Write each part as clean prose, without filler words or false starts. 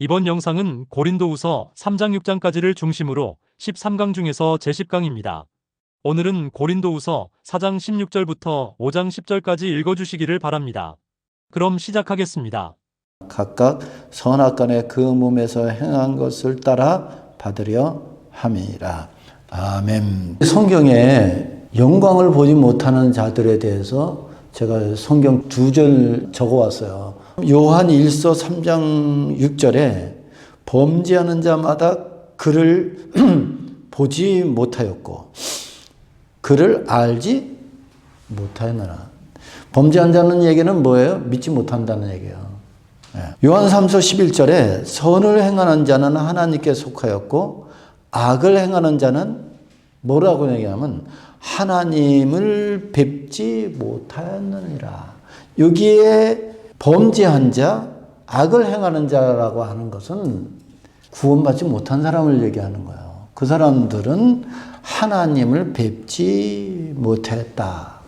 이번 영상은 고린도후서 3장 6장까지를 중심으로 13강 중에서 제10강입니다. 오늘은 고린도후서 4장 16절부터 5장 10절까지 읽어주시기를 바랍니다. 그럼 시작하겠습니다. 각각 선악간에 그 몸에서 행한 것을 따라 받으려 함이라. 아멘. 성경에 영광을 보지 못하는 자들에 대해서 제가 성경 2절 적어왔어요. 요한 1서 3장 6절에 범죄하는 자마다 그를 보지 못하였고 그를 알지 못하였느라. 범죄한 자는 얘기는 뭐예요? 믿지 못한다는 얘기예요. 요한 3서 11절에 선을 행하는 자는 하나님께 속하였고 악을 행하는 자는 뭐라고 얘기하면 하나님을 뵙지 못하였느니라. 여기에 범죄한 자, 악을 행하는 자라고 하는 것은 구원받지 못한 사람을 얘기하는 거예요. 그 사람들은 하나님을 뵙지 못했다.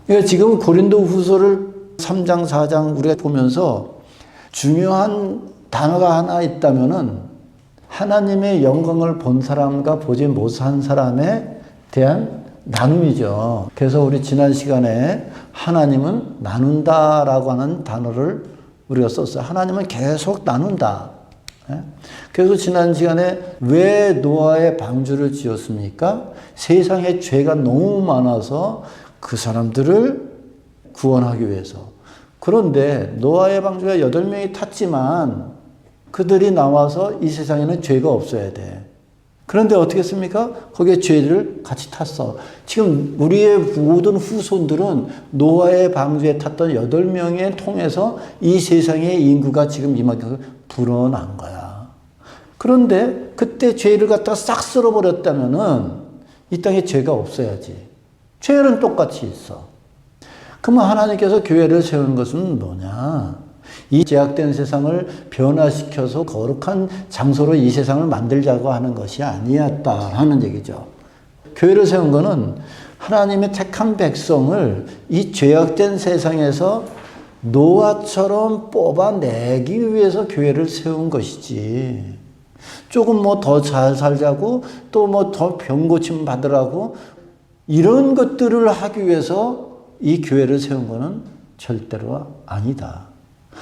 그러니까 지금 고린도 후서를 3장, 4장 우리가 보면서 중요한 단어가 하나 있다면은 하나님의 영광을 본 사람과 보지 못한 사람에 대한 나눔이죠. 그래서 우리 지난 시간에 하나님은 나눈다라고 하는 단어를 우리가 썼어요. 하나님은 계속 나눈다. 그래서 지난 시간에 왜 노아의 방주를 지었습니까? 세상에 죄가 너무 많아서 그 사람들을 구원하기 위해서. 그런데 노아의 방주가 8명이 탔지만 그들이 나와서 이 세상에는 죄가 없어야 돼. 그런데 어떻게 했습니까? 거기에 죄를 같이 탔어. 지금 우리의 모든 후손들은 노아의 방주에 탔던 8명에 통해서 이 세상의 인구가 지금 이만큼 불어난 거야. 그런데 그때 죄를 갖다가 싹 쓸어버렸다면은 이 땅에 죄가 없어야지. 죄는 똑같이 있어. 그러면 하나님께서 교회를 세운 것은 뭐냐? 이 제약된 세상을 변화시켜서 거룩한 장소로 이 세상을 만들자고 하는 것이 아니었다 하는 얘기죠. 교회를 세운 것은 하나님의 택한 백성을 이 죄악된 세상에서 노아처럼 뽑아내기 위해서 교회를 세운 것이지. 조금 뭐 더 잘 살자고 또 뭐 더 병고침 받으라고 이런 것들을 하기 위해서 이 교회를 세운 것은 절대로 아니다.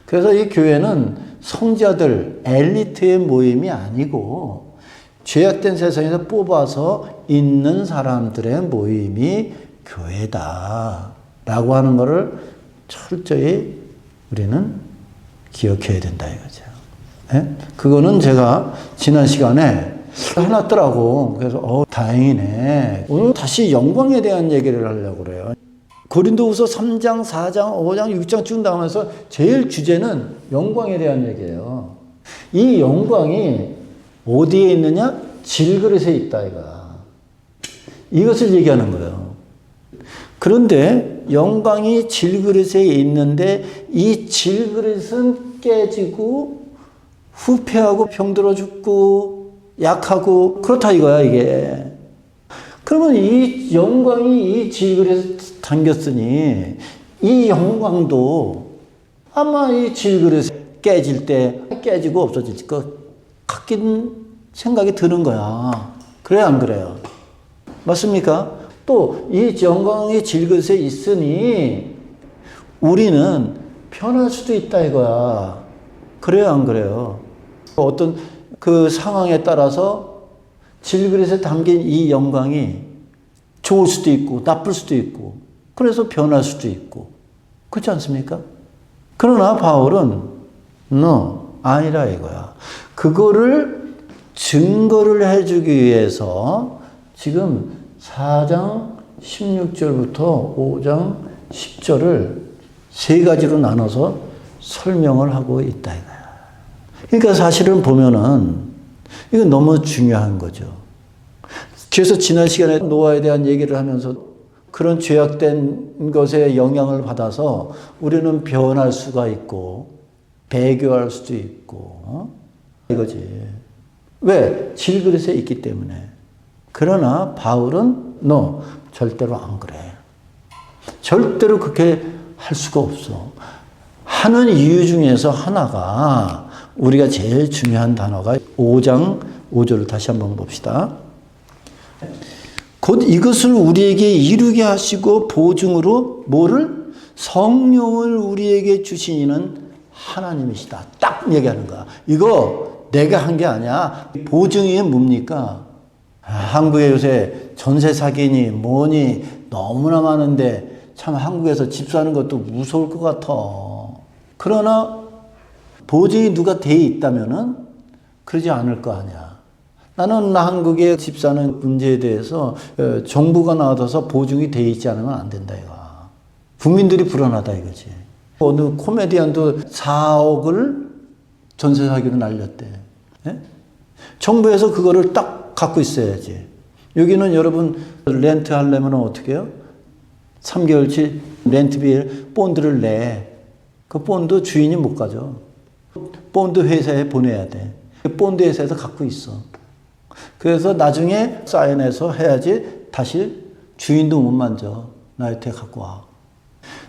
그래서 이 교회는 성자들, 엘리트의 모임이 아니고 죄악된 세상에서 뽑아서 있는 사람들의 모임이 교회다 라고 하는 것을 철저히 우리는 기억해야 된다 이거죠. 네? 그거는 제가 지난 시간에 해놨더라고. 그래서 다행이네. 오늘 다시 영광에 대한 얘기를 하려고 그래요. 고린도후서 3장, 4장, 5장, 6장 쭉 나오면서 제일 주제는 영광에 대한 얘기예요. 이 영광이 어디에 있느냐? 질그릇에 있다 이거야. 이것을 얘기하는 거예요. 그런데 영광이 질그릇에 있는데 이 질그릇은 깨지고 후패하고 병들어 죽고 약하고 그렇다 이거야 이게. 그러면 이 영광이 이 질그릇에 담겼으니 이 영광도 아마 이 질그릇에 깨질 때 깨지고 없어질 것 같긴 생각이 드는 거야. 그래 안 그래요? 맞습니까? 또 이 영광이 질그릇에 있으니 우리는 변할 수도 있다 이거야. 그래요 안 그래요? 어떤 그 상황에 따라서 질그릇에 담긴 이 영광이 좋을 수도 있고 나쁠 수도 있고 그래서 변할 수도 있고 그렇지 않습니까? 그러나 바울은 아니라 이거야. 그거를 증거를 해주기 위해서 지금 4장 16절부터 5장 10절을 세 가지로 나눠서 설명을 하고 있다 이거야. 그러니까 사실은 보면은 이건 너무 중요한 거죠. 그래서 지난 시간에 노아에 대한 얘기를 하면서 그런 죄악된 것에 영향을 받아서 우리는 변할 수가 있고 배교할 수도 있고 이거지. 왜? 질그릇에 있기 때문에. 그러나 바울은 절대로 안 그래. 절대로 그렇게 할 수가 없어. 하는 이유 중에서 하나가 우리가 제일 중요한 단어가 5장 5절을 다시 한번 봅시다. 곧 이것을 우리에게 이루게 하시고 보증으로 뭐를? 성령을 우리에게 주시는 하나님이시다. 딱 얘기하는 거야. 이거 내가 한 게 아니야. 보증이 뭡니까? 한국에 요새 전세 사기니 뭐니 너무나 많은데 참 한국에서 집 사는 것도 무서울 것 같아. 그러나 보증이 누가 돼 있다면은 그러지 않을 거 아니야. 나는 한국의 집 사는 문제에 대해서 정부가 나와서 보증이 돼 있지 않으면 안 된다 이거. 국민들이 불안하다 이거지. 어느 코미디언도 4억을 전세 사기로 날렸대. 예? 정부에서 그거를 딱 갖고 있어야지. 여기는 여러분 렌트 하려면 어떻게 해요? 3개월치 렌트비 본드를 내. 그 본드 주인이 못 가져. 본드 회사에 보내야 돼. 본드 회사에서 갖고 있어. 그래서 나중에 사인해서 해야지 다시 주인도 못 만져. 나한테 갖고 와.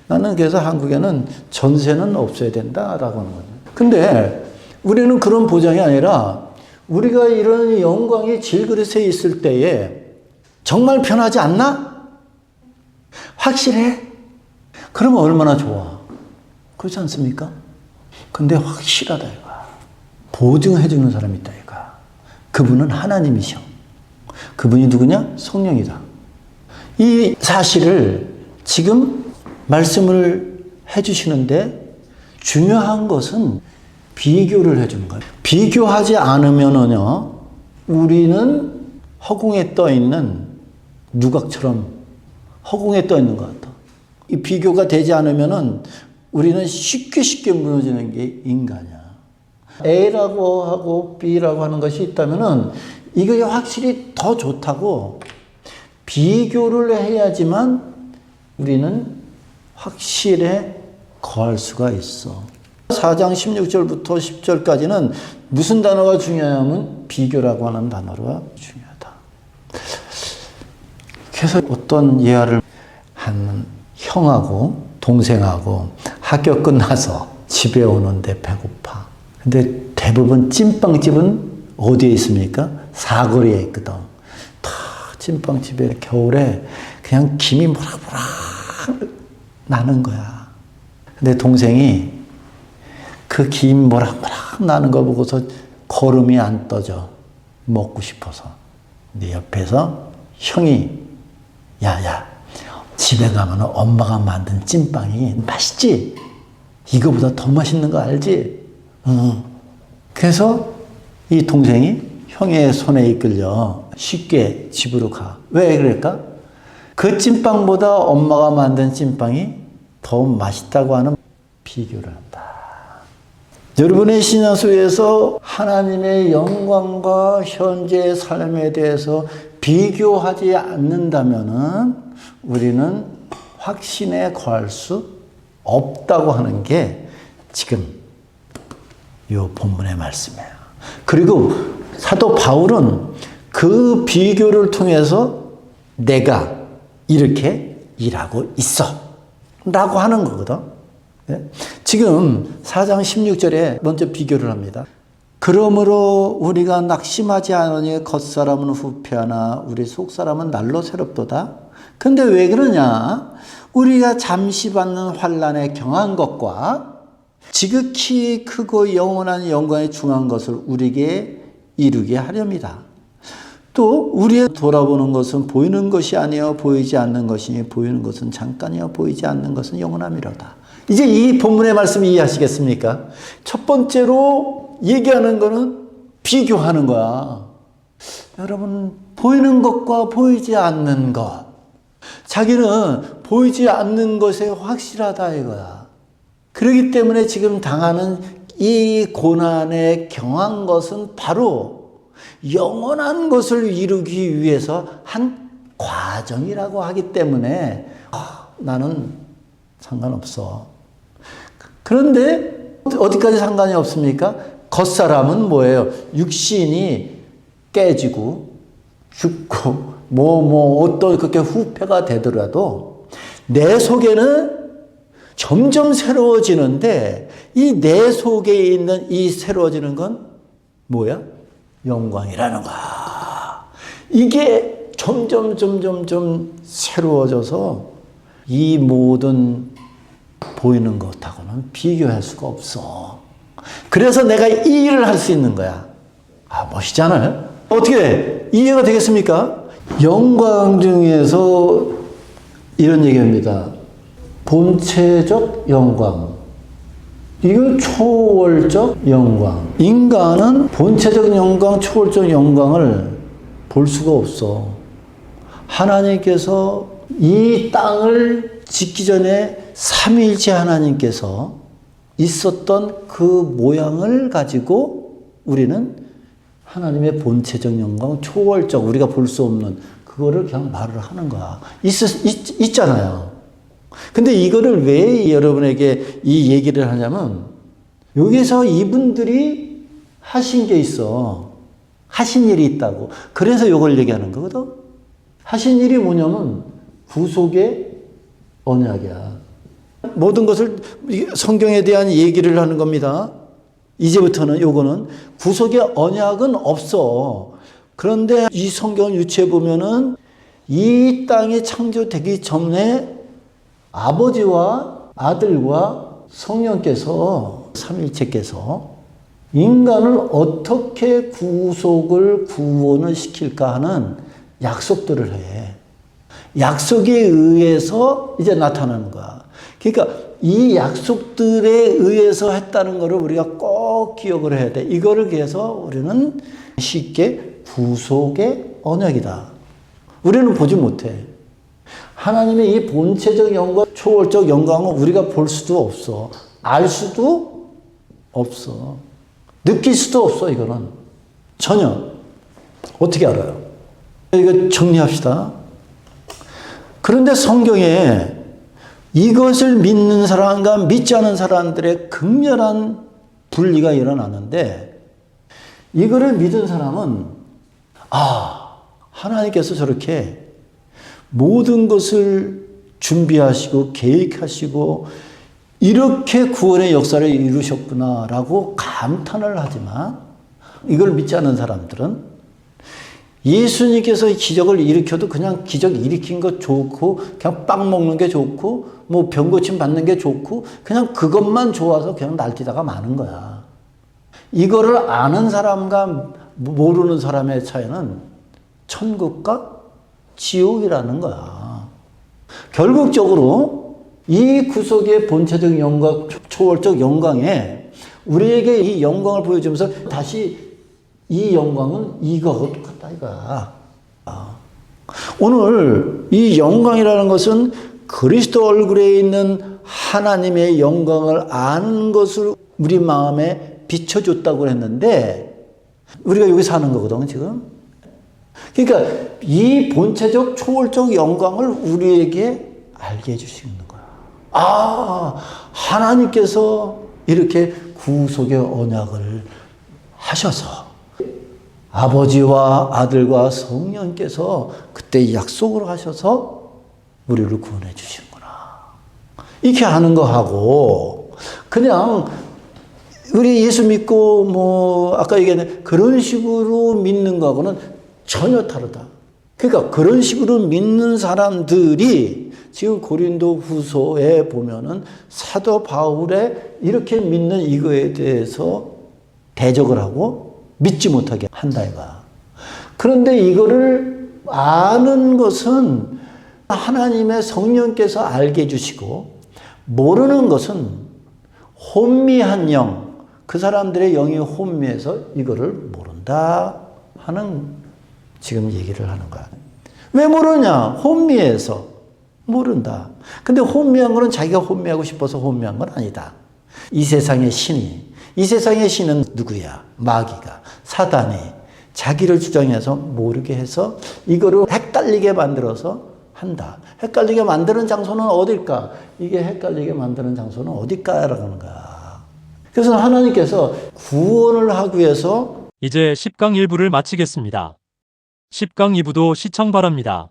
나는 그래서 한국에는 전세는 없어야 된다라고 하는 거죠. 근데 우리는 그런 보장이 아니라 우리가 이런 영광의 질그릇에 있을 때에 정말 편하지 않나? 확실해? 그러면 얼마나 좋아. 그렇지 않습니까? 근데 확실하다 이거야. 보증해 주는 사람이 있다 이거야. 그분은 하나님이셔. 그분이 누구냐? 성령이다. 이 사실을 지금 말씀을 해 주시는데 중요한 것은 비교를 해 주는 거예요. 비교하지 않으면은요, 우리는 허공에 떠 있는 누각처럼 허공에 떠 있는 것 같아. 이 비교가 되지 않으면은 우리는 쉽게 무너지는 게 인간이야. A라고 하고 B라고 하는 것이 있다면은 이게 확실히 더 좋다고 비교를 해야지만 우리는 확실에 거할 수가 있어. 4장 16절부터 10절까지는 무슨 단어가 중요하냐면 비교라고 하는 단어가 중요하다. 그래서 어떤 예화를 한 형하고 동생하고 학교 끝나서 집에 오는데 배고파. 근데 대부분 찐빵집은 어디에 있습니까? 사거리에 있거든. 다 찐빵집에 겨울에 그냥 김이 모락모락 나는 거야. 근데 동생이 그 김 모락모락 나는 거 보고서 걸음이 안 떠져. 먹고 싶어서. 근데 옆에서 형이 야야 집에 가면 엄마가 만든 찐빵이 맛있지? 이거보다 더 맛있는 거 알지? 응. 그래서 이 동생이 형의 손에 이끌려 쉽게 집으로 가. 왜 그럴까? 그 찐빵보다 엄마가 만든 찐빵이 더 맛있다고 하는 비교를 한다. 여러분의 신앙 속에서 하나님의 영광과 현재의 삶에 대해서 비교하지 않는다면은 우리는 확신에 거할 수 없다고 하는 게 지금 이 본문의 말씀이에요. 그리고 사도 바울은 그 비교를 통해서 내가 이렇게 일하고 있어 라고 하는 거거든. 지금 4장 16절에 먼저 비교를 합니다. 그러므로 우리가 낙심하지 않으니 겉사람은 후패하나 우리 속사람은 날로 새롭도다. 근데 왜 그러냐? 우리가 잠시 받는 환난에 경한 것과 지극히 크고 영원한 영광에 중한 것을 우리에게 이루게 하렵니다. 또 우리의 돌아보는 것은 보이는 것이 아니요 보이지 않는 것이니 보이는 것은 잠깐이요 보이지 않는 것은 영원함이로다. 이제 이 본문의 말씀 이해하시겠습니까? 첫 번째로 얘기하는 거는 비교하는 거야. 여러분, 보이는 것과 보이지 않는 것. 자기는 보이지 않는 것에 확실하다 이거야. 그렇기 때문에 지금 당하는 이 고난에 경한 것은 바로 영원한 것을 이루기 위해서 한 과정이라고 하기 때문에 나는 상관없어. 그런데 어디까지 상관이 없습니까? 겉사람은 뭐예요? 육신이 깨지고 죽고 어떤 그렇게 후패가 되더라도 내 속에는 점점 새로워지는데 이 내 속에 있는 이 새로워지는 건 뭐야? 영광이라는 거야. 이게 점점 새로워져서 이 모든 보이는 것하고는 비교할 수가 없어. 그래서 내가 이 일을 할 수 있는 거야. 아, 멋있잖아요? 어떻게 이해가 되겠습니까? 영광 중에서 이런 얘기합니다. 본체적 영광. 이건 초월적 영광. 인간은 본체적 영광, 초월적 영광을 볼 수가 없어. 하나님께서 이 땅을 짓기 전에 삼위일체 하나님께서 있었던 그 모양을 가지고 우리는 하나님의 본체적 영광, 초월적, 우리가 볼 수 없는 그거를 그냥 말을 하는 거야. 있잖아요. 근데 이거를 왜 여러분에게 이 얘기를 하냐면 여기서 이분들이 하신 게 있어. 하신 일이 있다고. 그래서 이걸 얘기하는 거거든. 하신 일이 뭐냐면 구속의 언약이야. 모든 것을 성경에 대한 얘기를 하는 겁니다. 이제부터는 요거는 구속의 언약은 없어. 그런데 이 성경을 유추해 보면은 이 땅이 창조되기 전에 아버지와 아들과 성령께서 삼위일체께서 인간을 어떻게 구속을 구원을 시킬까 하는 약속들을 해. 약속에 의해서 이제 나타나는 거야. 그러니까 이 약속들에 의해서 했다는 것을 우리가 꼭 기억을 해야 돼. 이거를 위해서 우리는 쉽게 구속의 언약이다. 우리는 보지 못해. 하나님의 이 본체적 영광, 초월적 영광은 우리가 볼 수도 없어. 알 수도 없어. 느낄 수도 없어, 이거는. 전혀. 어떻게 알아요? 이거 정리합시다. 그런데 성경에 이것을 믿는 사람과 믿지 않은 사람들의 극렬한 분리가 일어나는데 이거를 믿은 사람은 하나님께서 저렇게 모든 것을 준비하시고 계획하시고 이렇게 구원의 역사를 이루셨구나라고 감탄을 하지만 이걸 믿지 않는 사람들은 예수님께서 기적을 일으켜도 그냥 기적 일으킨 거 좋고 그냥 빵 먹는 게 좋고 뭐 병 고침 받는 게 좋고 그냥 그것만 좋아서 그냥 날뛰다가 마는 거야. 이거를 아는 사람과 모르는 사람의 차이는 천국과 지옥이라는 거야. 결국적으로 이 구속의 본체적 영광, 초월적 영광에 우리에게 이 영광을 보여주면서 다시 이 영광은 이거하고 똑같다 이거야. 오늘 이 영광이라는 것은 그리스도 얼굴에 있는 하나님의 영광을 아는 것을 우리 마음에 비춰줬다고 했는데 우리가 여기 사는 거거든 지금. 그러니까 이 본체적 초월적 영광을 우리에게 알게 해주시는 거야. 하나님께서 이렇게 구속의 언약을 하셔서 아버지와 아들과 성령께서 그때 약속을 하셔서 우리를 구원해 주시는구나. 이렇게 하는 거하고 그냥 우리 예수 믿고 뭐 아까 얘기했는데 그런 식으로 믿는 거하고는 전혀 다르다. 그러니까 그런 식으로 믿는 사람들이 지금 고린도 후서에 보면은 사도 바울의 이렇게 믿는 이거에 대해서 대적을 하고 믿지 못하게 한다 이거야. 그런데 이거를 아는 것은 하나님의 성령께서 알게 해주시고 모르는 것은 혼미한 영, 그 사람들의 영이 혼미해서 이거를 모른다 하는 지금 얘기를 하는 거야. 왜 모르냐? 혼미해서 모른다. 근데 혼미한 거는 자기가 혼미하고 싶어서 혼미한 건 아니다. 이 세상의 신은 누구야? 마귀가, 사단이 자기를 주장해서 모르게 해서 이거를 헷갈리게 만들어서 한다. 헷갈리게 만드는 장소는 어딜까? 이게 헷갈리게 만드는 장소는 어딜까라고 하는 거야. 그래서 하나님께서 구원을 하기 위해서 이제 10강 1부를 마치겠습니다. 10강 2부도 시청 바랍니다.